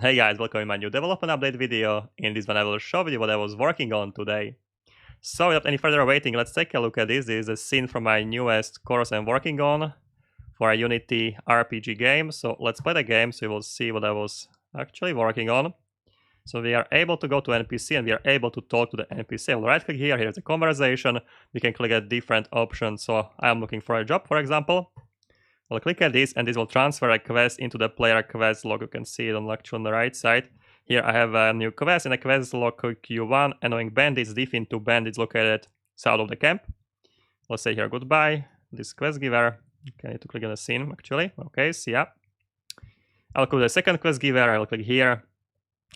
Hey guys, welcome to my new development update video. In this one I will show you what I was working on today. So without any further waiting, let's take a look at this. This is a scene from my newest course I'm working on for a Unity RPG game. So let's play the game so you will see what I was actually working on. So we are able to go to NPC and we are able to talk to the NPC. I'll right click here, here's a conversation. We can click at different options. So I'm looking for a job, for example. I'll click at this and this will transfer a quest into the player quest log. You can see it on the right side. Here I have a new quest. In the quest log Q1, annoying bandits, defeat 2 bandits located south of the camp. Let's say here goodbye. This quest giver. Okay, I need to click on the scene actually. Okay, see ya. I'll click the second quest giver. I'll click here.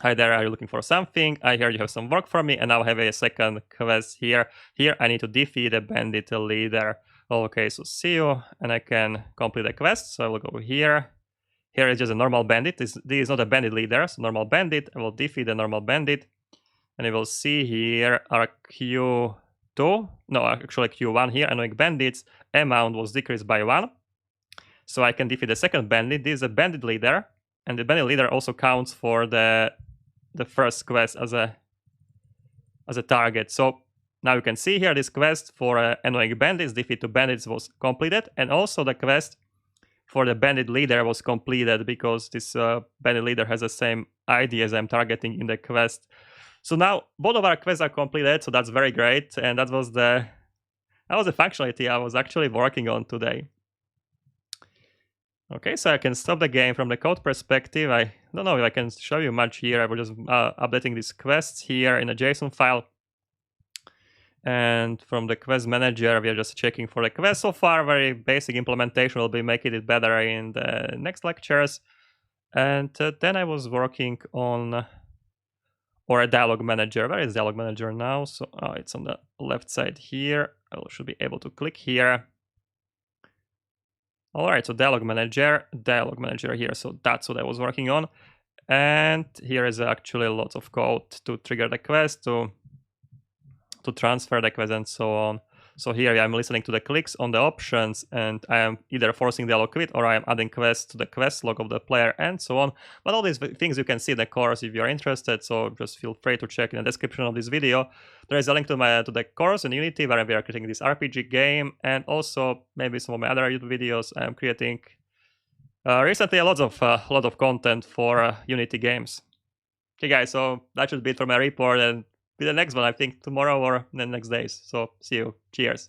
Hi there, are you looking for something? I hear you have some work for me, and now I have a second quest here. Here I need to defeat a bandit leader. Okay, so see you, and I can complete the quest. So I will go here. Here is just a normal bandit. This is not a bandit leader, it's a normal bandit. I will defeat the normal bandit. And you will see here our Q2. No, actually Q1 here. Annoying bandits. Amount was decreased by 1. So I can defeat the second bandit. This is a bandit leader. And the bandit leader also counts for the first quest as a target. So now you can see here this quest for annoying bandits, defeat 2 bandits was completed, and also the quest for the bandit leader was completed because this bandit leader has the same ID as I'm targeting in the quest. So now both of our quests are completed, so that's very great, and that was the functionality I was actually working on today. Okay, so I can stop the game from the code perspective. I don't know if I can show you much here. I was just updating these quests here in a JSON file. And from the quest manager, we are just checking for the quest so far. Very basic implementation. We'll be making it better in the next lectures. And then I was working on a dialog manager. Where is dialog manager now? So it's on the left side here. I should be able to click here. All right, so dialog manager here. So that's what I was working on. And here is actually lots of code to trigger the quest, to transfer the quest and so on. So here I'm listening to the clicks on the options and I am either forcing dialog quit or I am adding quests to the quest log of the player and so on. But all these things you can see in the course if you're interested, so just feel free to check in the description of this video. There is a link to the course in Unity where we are creating this RPG game and also maybe some of my other YouTube videos. I am creating recently a lot of content for Unity games. Okay guys, so that should be it for my report and be the next one, I think tomorrow or the next days. So see you. Cheers.